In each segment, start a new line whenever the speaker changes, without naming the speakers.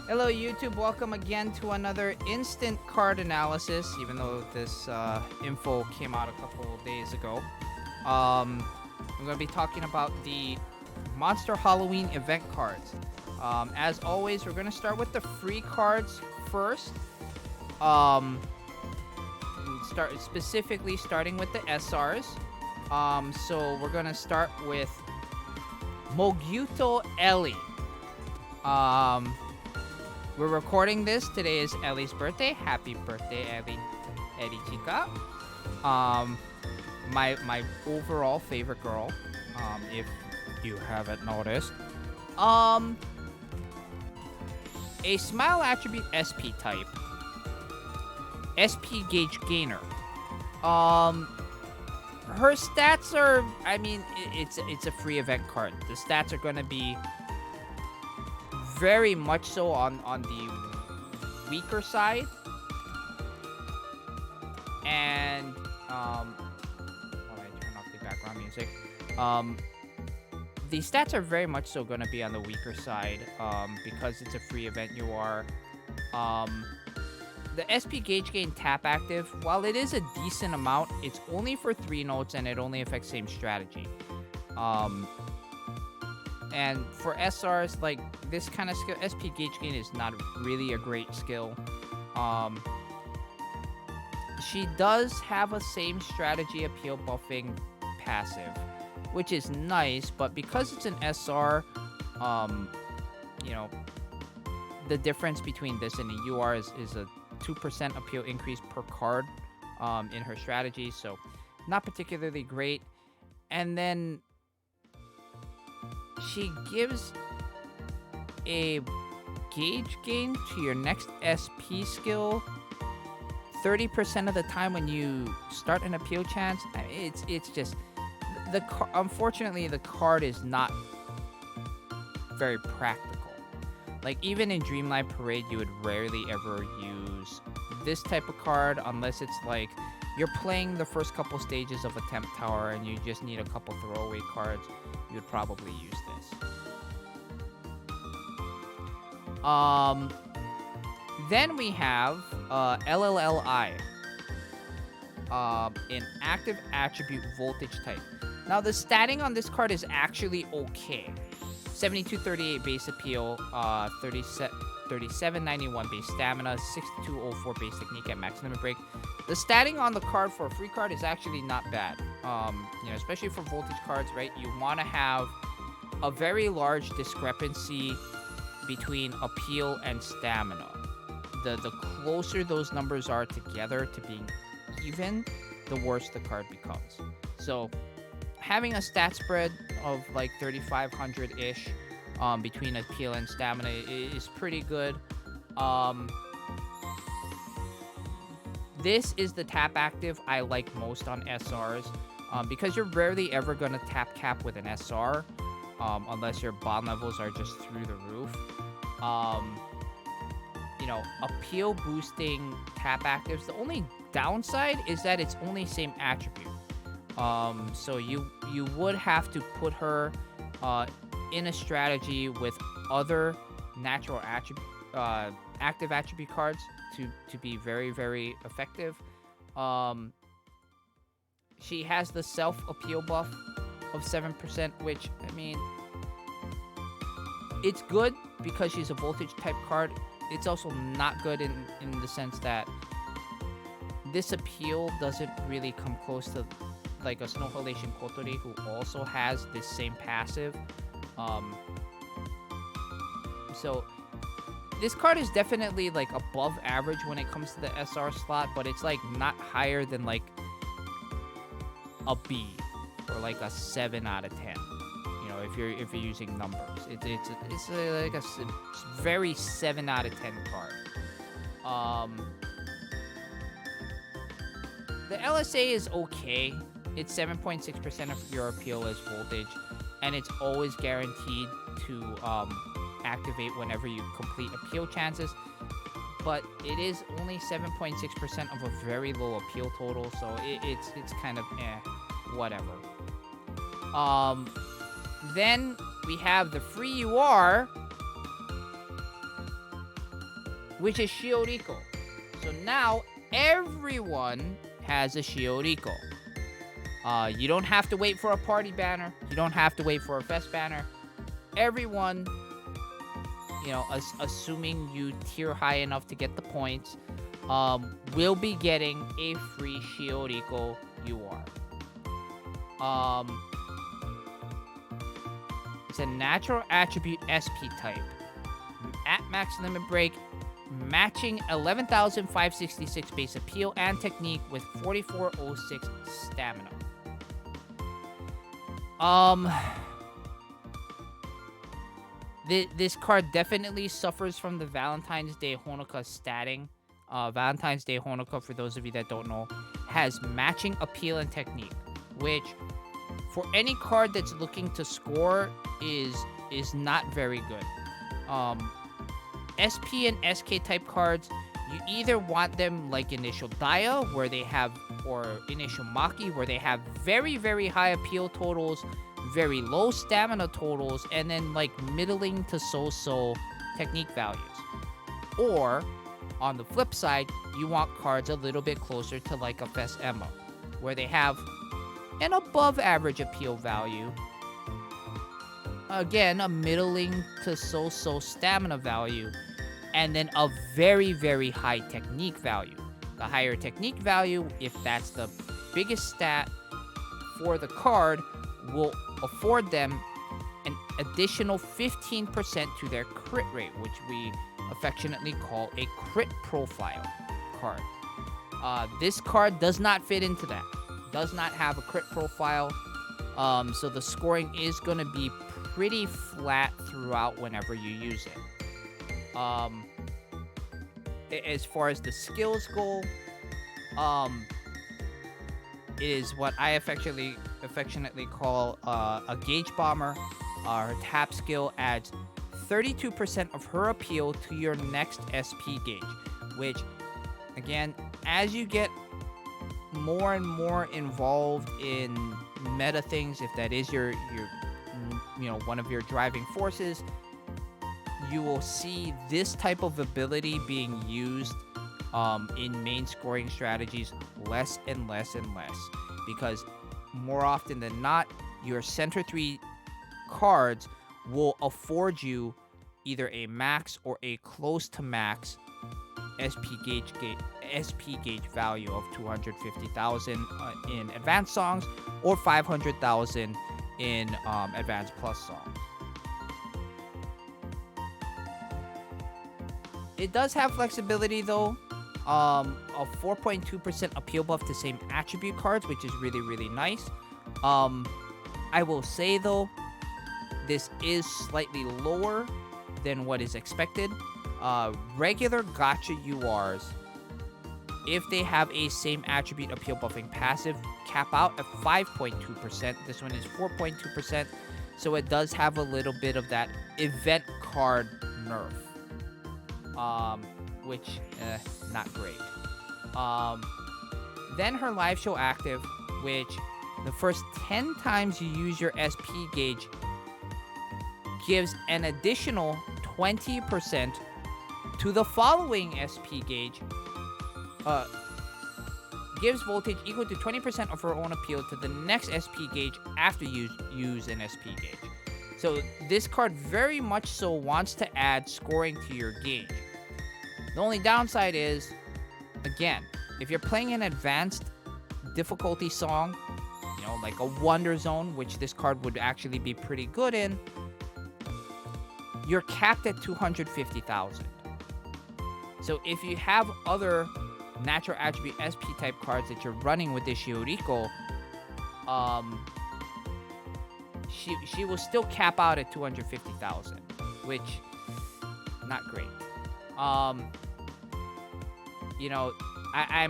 Hello YouTube, welcome again to another instant card analysis, even though this info came out a couple of days ago. I'm going to be talking about the Monster Halloween event cards. As always, we're going to start with the free cards first. Starting with the SRs. So we're going to start with Mogyutto Eli. We're recording this. Today is Ellie's birthday. Happy birthday, Ellie Chica. My overall favorite girl. If you haven't noticed. A smile attribute SP type. SP gauge gainer. Her stats are, it's a free event card. The stats are gonna be very much so on the weaker side. And while I turn off the background music. The stats are very much so gonna be on the weaker side, because it's a free event. You are the SP gauge gain tap active. While it is a decent amount, it's only for 3 notes and it only affects same strategy. And for SRs, like this kind of skill, SP gauge gain is not really a great skill. She does have a same strategy appeal buffing passive, which is nice, but because it's an SR, the difference between this and a UR is a 2% appeal increase per card in her strategy, so not particularly great. And then she gives a gauge gain to your next SP skill 30% of the time when you start an appeal chance. It's just unfortunately the card is not very practical. Like even in Dreamlight Parade, you would rarely ever use this type of card unless it's like you're playing the first couple stages of a Temp Tower and you just need a couple throwaway cards. You would probably use this. Then we have LLLI, an active attribute voltage type. Now the statting on this card is actually okay. 7238 base appeal, 3791 base stamina, 6204 base technique at max limit break. The statting on the card for a free card is actually not bad. Especially for voltage cards, right? You want to have a very large discrepancy between appeal and stamina. The closer those numbers are together to being even, the worse the card becomes. So having a stat spread of like 3,500-ish between appeal and stamina is pretty good. This is the tap active I like most on SRs, because you're rarely ever going to tap cap with an SR unless your bond levels are just through the roof. Appeal boosting tap actives, the only downside is that it's only same attribute. So you would have to put her in a strategy with other natural attribute active attribute cards to be very, very effective. She has the self appeal buff of 7%, which it's good because she's a voltage type card. It's also not good in the sense that this appeal doesn't really come close to like a Snow Halation Kotori, who also has this same passive. So this card is definitely like above average when it comes to the SR slot, but it's like not higher than like a B or like a 7 out of 10. If you're using numbers, it's like a very 7 out of 10 card. The LSA is okay. It's 7.6% of your appeal as voltage, and it's always guaranteed to activate whenever you complete appeal chances. But it is only 7.6% of a very low appeal total, so it's kind of whatever. Then we have the free UR, which is Shioriko. So now everyone has a Shioriko. You don't have to wait for a party banner. You don't have to wait for a fest banner. Everyone, assuming you tier high enough to get the points, will be getting a free Shioriko UR. It's a natural attribute SP type. At max limit break, matching 11,566 base appeal and technique with 4,406 stamina. This card definitely suffers from the Valentine's Day Honoka statting. Valentine's Day Honoka, for those of you that don't know, has matching appeal and technique, which for any card that's looking to score is not very good. SP and SK type cards, you either want them like Initial Dia, where they have, or Initial Maki, where they have very, very high appeal totals, very low stamina totals, and then like middling to so-so technique values. Or, on the flip side, you want cards a little bit closer to like a Fest Emma, where they have an above average appeal value, again, a middling to so-so stamina value, and then a very, very high technique value. The higher technique value, if that's the biggest stat for the card, will afford them an additional 15% to their crit rate, which we affectionately call a crit profile card. This card does not fit into that. Does not have a crit profile, so the scoring is going to be pretty flat throughout whenever you use it. As far as the skills go, it is what I affectionately call a gauge bomber. Her tap skill adds 32% of her appeal to your next SP gauge, which, again, as you get more and more involved in meta things, if that is your one of your driving forces, you will see this type of ability being used in main scoring strategies less and less and less, because more often than not, your center 3 cards will afford you either a max or a close to max SP gauge value of 250,000 in advanced songs, or 500,000 in advanced plus songs. It does have flexibility though, of 4.2% appeal buff to same attribute cards, which is really, really nice. I will say though, this is slightly lower than what is expected. Regular gacha URs, if they have a same attribute appeal buffing passive, cap out at 5.2%. This one is 4.2%, so it does have a little bit of that event card nerf, which not great. Then her live show active, which the first 10 times you use your SP gauge gives an additional 20% to the following SP gauge. Gives voltage equal to 20% of her own appeal to the next SP gauge after you use an SP gauge. So this card very much so wants to add scoring to your gauge. The only downside is, again, if you're playing an advanced difficulty song, like a Wonder Zone, which this card would actually be pretty good in, you're capped at 250,000. So if you have other natural attribute SP type cards that you're running with this Shioriko, she will still cap out at 250,000, which not great. I'm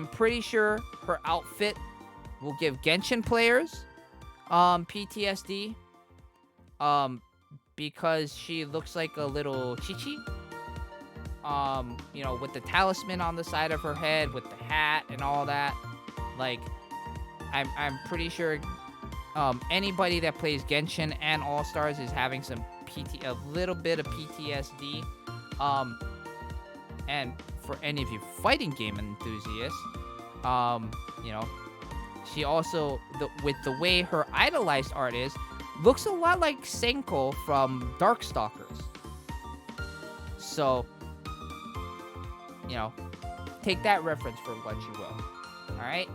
pretty sure her outfit will give Genshin players PTSD, because she looks like a little Chi-Chi. With the talisman on the side of her head, with the hat and all that. Like, I'm pretty sure anybody that plays Genshin and All Stars is having a little bit of PTSD. And for any of you fighting game enthusiasts, you know, she also, with the way her idolized art is, looks a lot like Senko from Darkstalkers. So, you know, take that reference for what you will. Alright?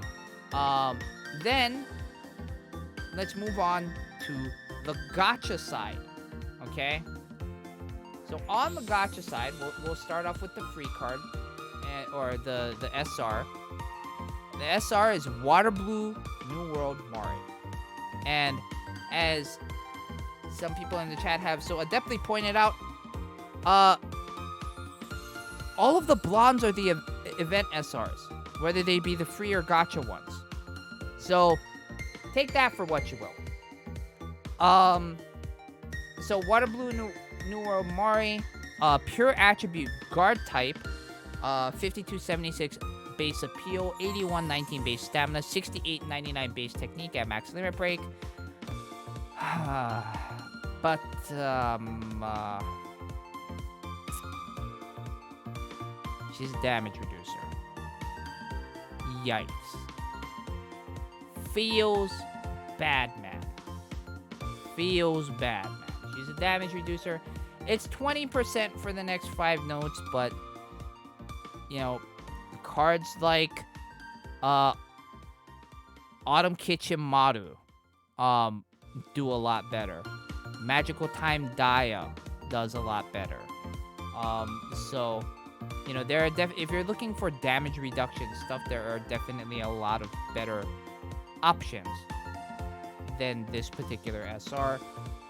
Then, let's move on to the gacha side. Okay? So, on the gacha side, we'll start off with the free card, or the SR. The SR is Water Blue New World Mari. And as some people in the chat have so adeptly pointed out, all of the blondes are the event SRs, whether they be the free or gacha ones. So, take that for what you will. So Water Blue New World Mari, pure attribute guard type, 5276 base appeal, 8119 base stamina, 6899 base technique at max limit break. But she's a damage reducer. Yikes. Feels bad, man. Feels bad, man. She's a damage reducer. It's 20% for the next 5 notes, but you know, cards like Autumn Kitchen Maru do a lot better. Magical Time Daya does a lot better. So, you know, there are if you're looking for damage reduction stuff, there are definitely a lot of better options than this particular SR.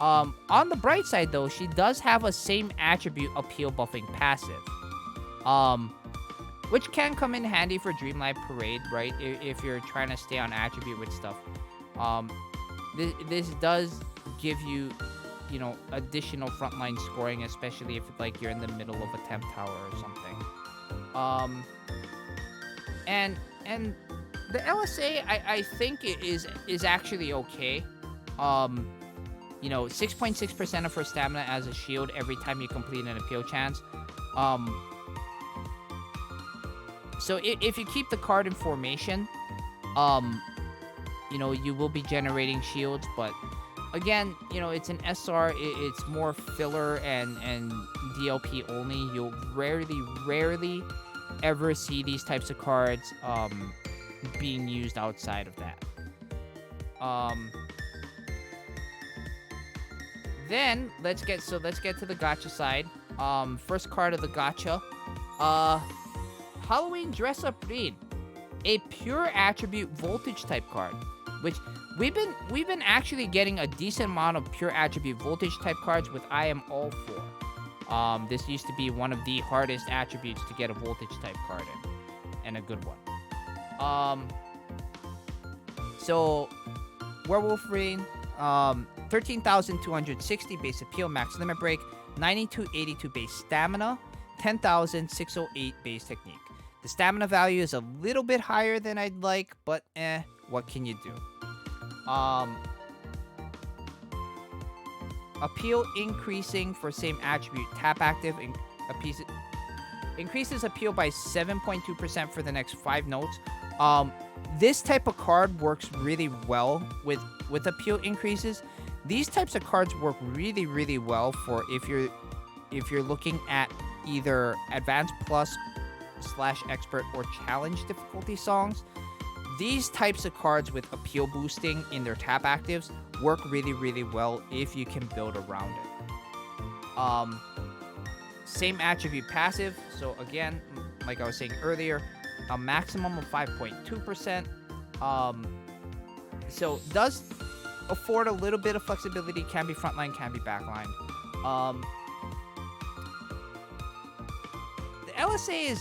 On the bright side, though, she does have a same attribute appeal buffing passive. Which can come in handy for Dreamlight Parade, right? If you're trying to stay on attribute with stuff. This does give you, you know, additional frontline scoring, especially if like you're in the middle of a temp tower or something. And the LSA I think is actually okay. You know, 6.6% of her stamina as a shield every time you complete an appeal chance. So if you keep the card in formation, you know, you will be generating shields, but again, you know, it's an SR, it's more filler and DLP only. You'll rarely ever see these types of cards being used outside of that. Then let's get to the gacha side. First card of the gacha, Halloween Dress-Up Rin, a pure attribute voltage type card, which we've been actually getting a decent amount of pure attribute voltage type cards with I am all for. This used to be one of the hardest attributes to get a voltage type card in, and a good one. So Werewolf Rin, 13,260 base appeal, max limit break, 9282 base stamina, 10,608 base technique. The stamina value is a little bit higher than I'd like, but what can you do? Appeal increasing for same attribute. Tap active increases appeal by 7.2% for the next 5 notes. This type of card works really well with appeal increases. These types of cards work really, really well for if you're looking at either Advanced Plus / Expert or Challenge difficulty songs. These types of cards with appeal boosting in their tap actives work really, really well if you can build around it. Same attribute passive. So again, like I was saying earlier, a maximum of 5.2%. So does afford a little bit of flexibility. Can be frontline, can be backline. The LSA is...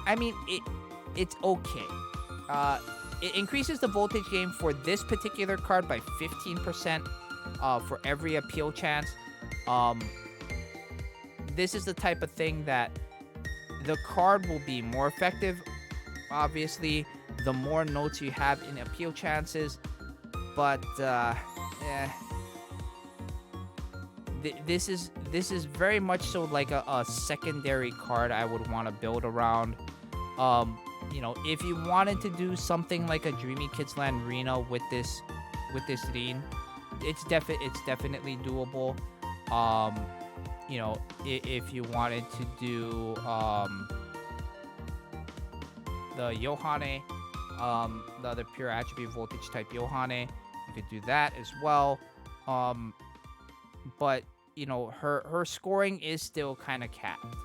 I mean, it's okay. It increases the voltage gain for this particular card by 15% for every appeal chance. This is the type of thing that the card will be more effective. Obviously, the more notes you have in appeal chances. But, this is very much so like a secondary card I would want to build around. If you wanted to do something like a Dreamy Kids Land Reno with this Rin, it's definitely doable. If you wanted to do the Yohane, the other pure attribute voltage type Yohane, you could do that as well. But her scoring is still kind of capped.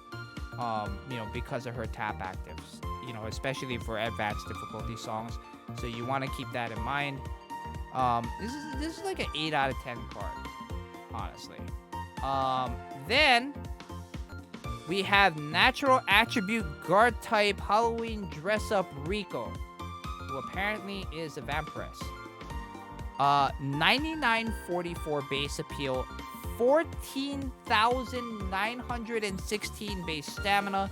Because of her tap actives. Especially for advanced difficulty songs. So you want to keep that in mind. This is like an 8 out of 10 card, honestly. Then we have natural attribute guard type Halloween Dress-Up Riko, who apparently is a Vampiress. 9944 base appeal, 14,916 base stamina,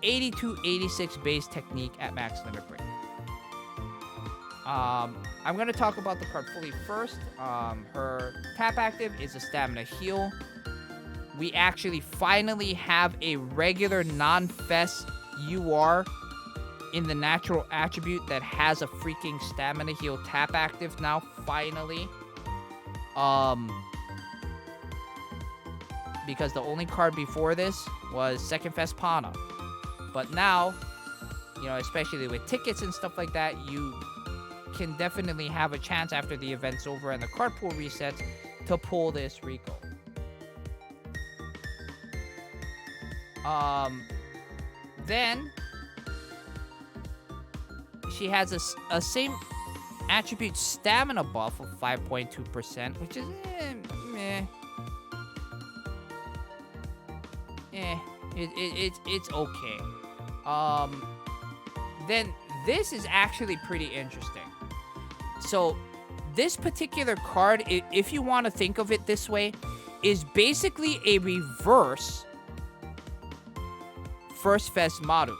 8286 base technique at max limit break. I'm going to talk about the card fully first. Her tap active is a stamina heal. We actually finally have a regular non-fest UR in the natural attribute that has a freaking stamina heal tap active now, finally. Because the only card before this was Second Fest Pana. But now, especially with tickets and stuff like that, you can definitely have a chance after the event's over and the card pool resets to pull this Riko. Then she has a same attribute stamina buff of 5.2%, which is meh. It's okay. Then this is actually pretty interesting. So this particular card, if you want to think of it this way, is basically a reverse First Fest Maru.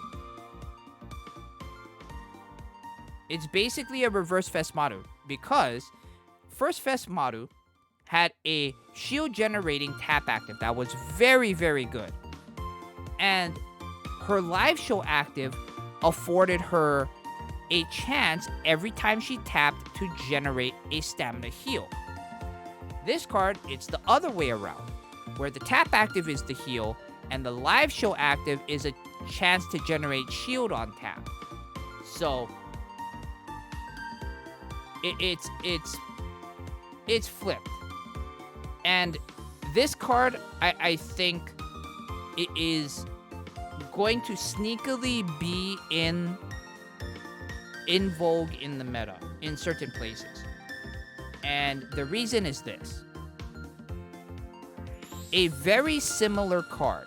It's basically a reverse Fest Maru because First Fest Maru had a shield generating tap active that was very, very good. And her live show active afforded her a chance every time she tapped to generate a stamina heal. This card, it's the other way around, where the tap active is the heal and the live show active is a chance to generate shield on tap. So it's flipped. And this card, I think it is going to sneakily be in vogue in the meta in certain places. And the reason is this. A very similar card,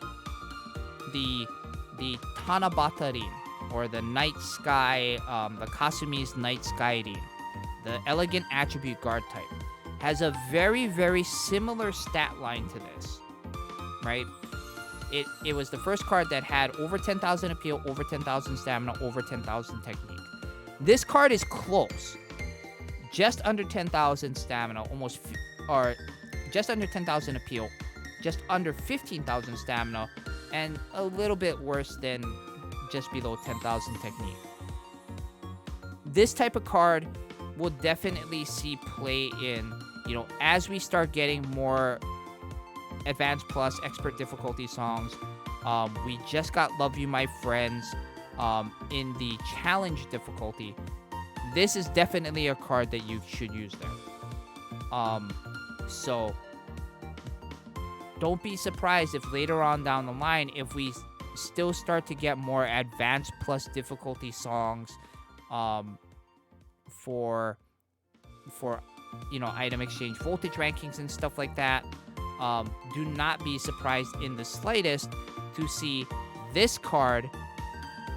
the Tanabata Rin, or the Night Sky, the Kasumi's Night Sky Rin, the Elegant Attribute Guard type, has a very, very similar stat line to this, right? It was the first card that had over 10,000 appeal, over 10,000 stamina, over 10,000 technique. This card is close. Just under 10,000 stamina, or just under 10,000 appeal, just under 15,000 stamina, and a little bit worse than just below 10,000 technique. This type of card will definitely see play in, as we start getting more Advanced Plus Expert difficulty songs. We just got Love You My Friends in the challenge difficulty. This is definitely a card that you should use there. So don't be surprised if later on down the line, if we still start to get more Advanced Plus difficulty songs for item exchange voltage rankings and stuff like that. Do not be surprised in the slightest to see this card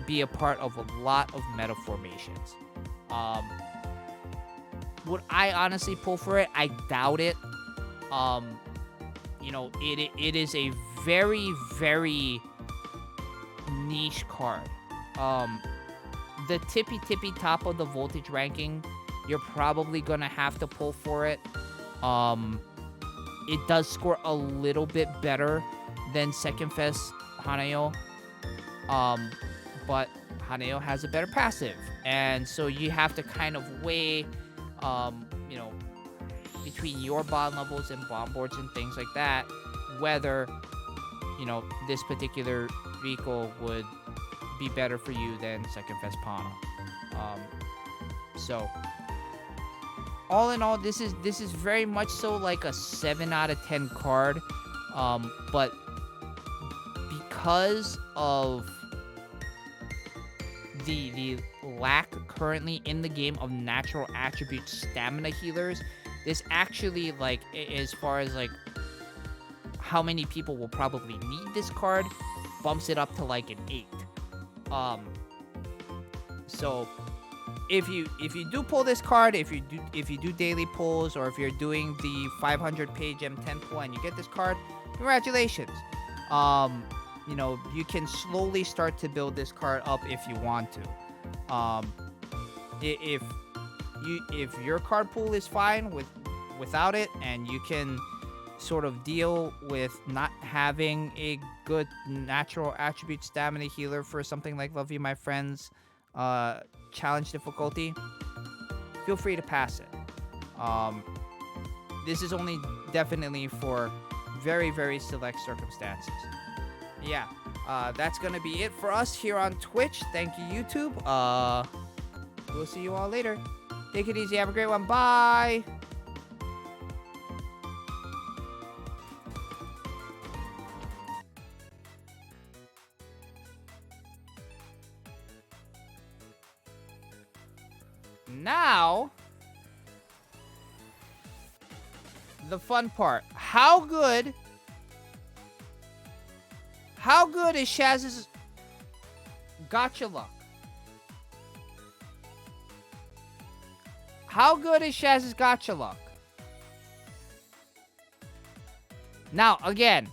be a part of a lot of meta formations. Would I honestly pull for it? I doubt it. It is a very, very niche card. The tippy top of the voltage ranking, you're probably gonna have to pull for it. it does score a little bit better than Second Fest Haneo. But Haneo has a better passive. And so you have to kind of weigh, between your bond levels and bond boards and things like that, whether, this particular Riko would be better for you than Second Fest Pana. So, all in all, this is very much so like a 7 out of 10 card. But because of the lack currently in the game of natural attribute stamina healers, this actually, like, as far as like how many people will probably need this card, bumps it up to like an 8. So if you do pull this card, if you do daily pulls, or if you're doing the 500 page M10 pull and you get this card, congratulations. You can slowly start to build this card up if you want to. If your card pool is fine without it, and you can sort of deal with not having a good natural attribute stamina healer for something like Love You My Friends challenge difficulty, feel free to pass it. This is only definitely for very, very select circumstances. Yeah, that's gonna be it for us here on Twitch. Thank you, YouTube. We'll see you all later. Take it easy. Have a great one. Bye. Now, the fun part. How good is Shaz's gacha luck? How good is Shaz's gacha luck? Now, again,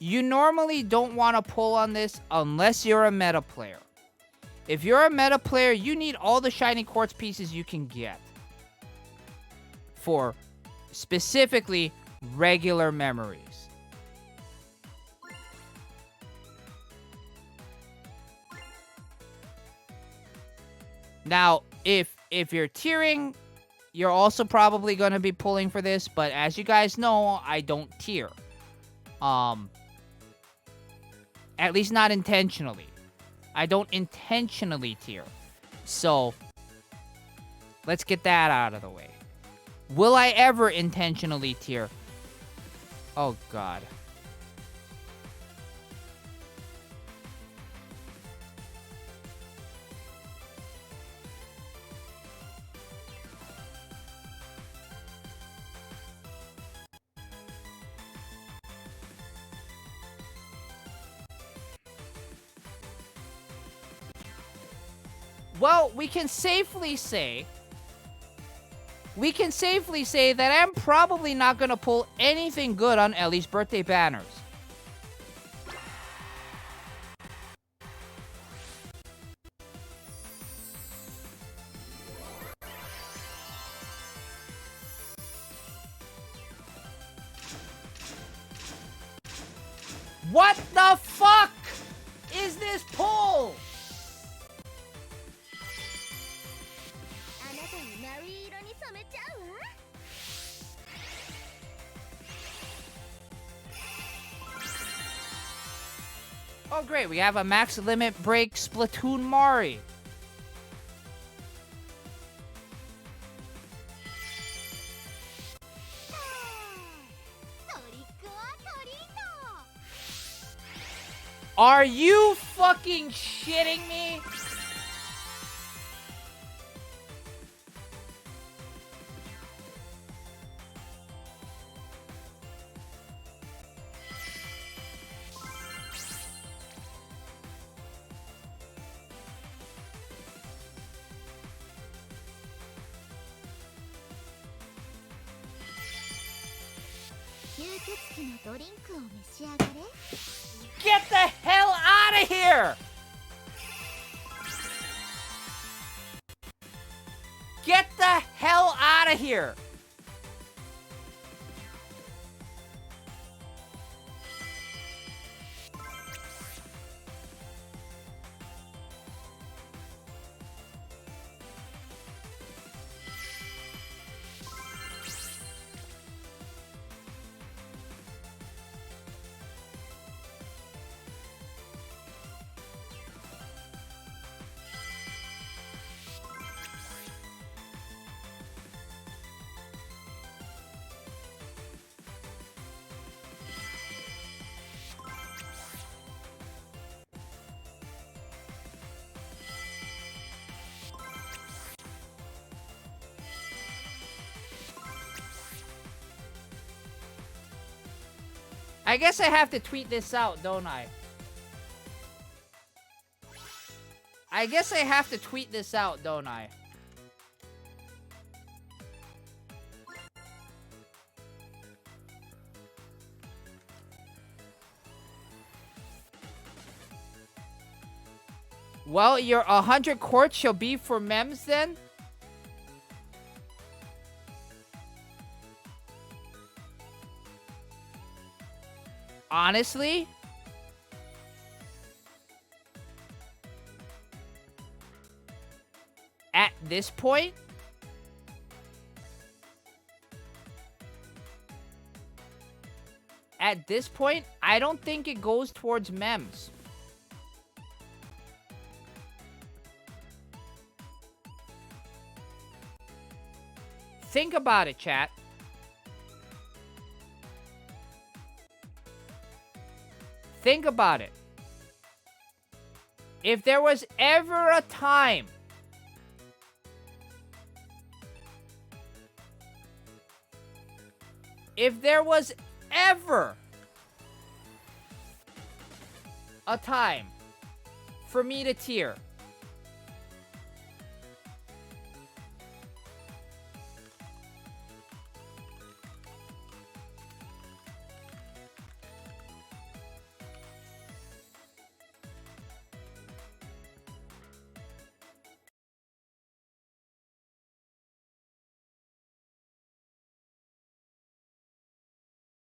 you normally don't want to pull on this unless you're a meta player. If you're a meta player, you need all the shiny quartz pieces you can get for specifically regular memories. Now, if you're tiering, you're also probably going to be pulling for this, but as you guys know, I don't tier. At least not intentionally. I don't intentionally tier. So, let's get that out of the way. Will I ever intentionally tier? Oh, God. Well, we can safely say that I'm probably not going to pull anything good on Ellie's birthday banners. What the fuck is this pull? Oh, great. We have a max limit break Splatoon Mari. Are you fucking shitting me? Get the hell out of here! Get the hell out of here. I guess I have to tweet this out, don't I? I guess I have to tweet this out, don't I? Well, your 100 quartz shall be for mems then? Honestly? At this point? At this point, I don't think it goes towards mems. Think about it, chat. Think about it. If there was ever a time if there was ever a time for me to tier,